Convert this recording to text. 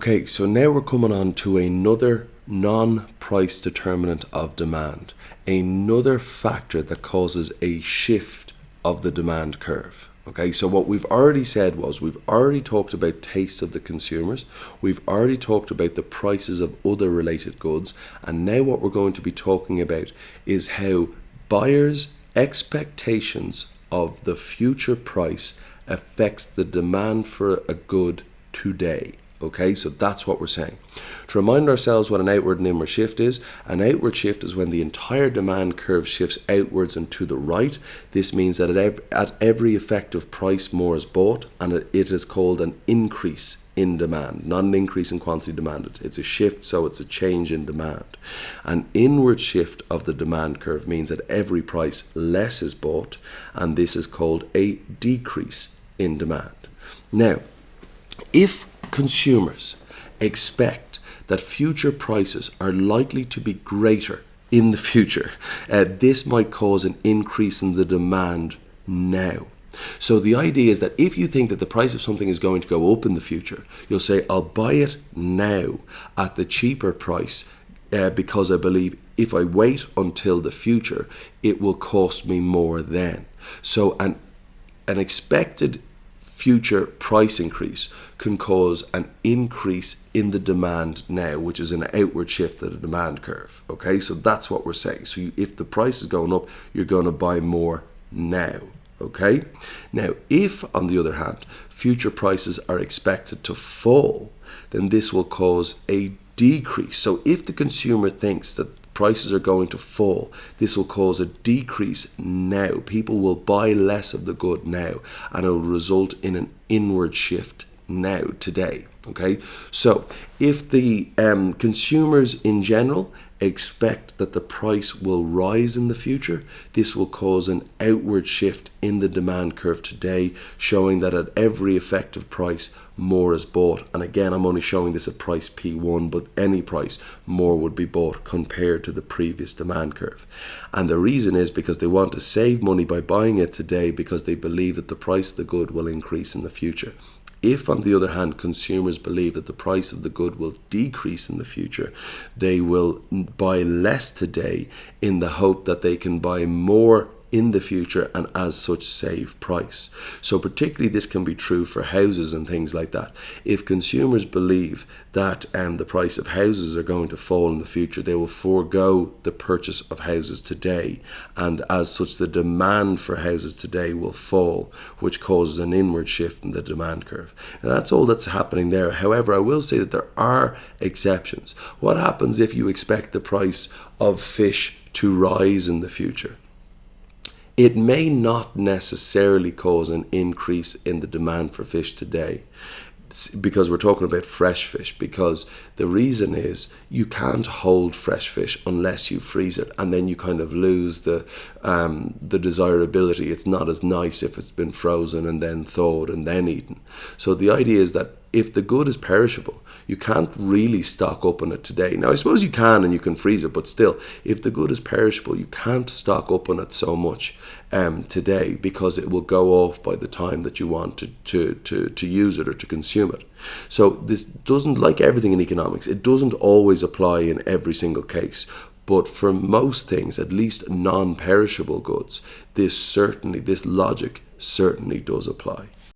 Okay, so now we're coming on to another non-price determinant of demand, another factor that causes a shift of the demand curve. Okay, so what we've already said was we've already talked about taste of the consumers, we've already talked about the prices of other related goods, and now what we're going to be talking about is how buyers' expectations of the future price affects the demand for a good today. Okay, so that's what we're saying. To remind ourselves what an outward and inward shift is, an outward shift is when the entire demand curve shifts outwards and to the right. This means that at every effective price more is bought, and it is called an increase in demand, not an increase in quantity demanded. It's a shift, so it's a change in demand. An inward shift of the demand curve means at every price less is bought, and this is called a decrease in demand. Now, if consumers expect that future prices are likely to be greater in the future, this might cause an increase in the demand now. So the idea is that if you think that the price of something is going to go up in the future, you'll say, I'll buy it now at the cheaper price because I believe if I wait until the future, it will cost me more then. So an expected future price increase can cause an increase in the demand now, which is an outward shift of the demand curve. Okay, so that's what we're saying. So if the price is going up, you're going to buy more now. Okay, now if on the other hand future prices are expected to fall, then this will cause a decrease. So if the consumer thinks that prices are going to fall, this will cause a decrease now. People will buy less of the good now, and it will result in an inward shift now, today. Okay, so if the consumers in general expect that the price will rise in the future, this will cause an outward shift in the demand curve today, showing that at every effective price more is bought. And again, I'm only showing this at price P1, but any price more would be bought compared to the previous demand curve. And the reason is because they want to save money by buying it today, because they believe that the price of the good will increase in the future. If, on the other hand, consumers believe that the price of the good will decrease in the future, they will buy less today in the hope that they can buy more in the future and as such save price. So particularly this can be true for houses and things like that. If consumers believe that the price of houses are going to fall in the future, they will forego the purchase of houses today, and as such the demand for houses today will fall, which causes an inward shift in the demand curve. And that's all that's happening there. However, I will say that there are exceptions. What happens if you expect the price of fish to rise in the future? It may not necessarily cause an increase in the demand for fish today, because we're talking about fresh fish, because the reason is you can't hold fresh fish unless you freeze it, and then you kind of lose the desirability. It's not as nice if it's been frozen and then thawed and then eaten. So the idea is that if the good is perishable, you can't really stock up on it today. Now, I suppose you can and you can freeze it, but still, if the good is perishable, you can't stock up on it so much today, because it will go off by the time that you want to use it or to consume it. So this doesn't, like everything in economics, it doesn't always apply in every single case. But for most things, at least non-perishable goods, this logic certainly does apply.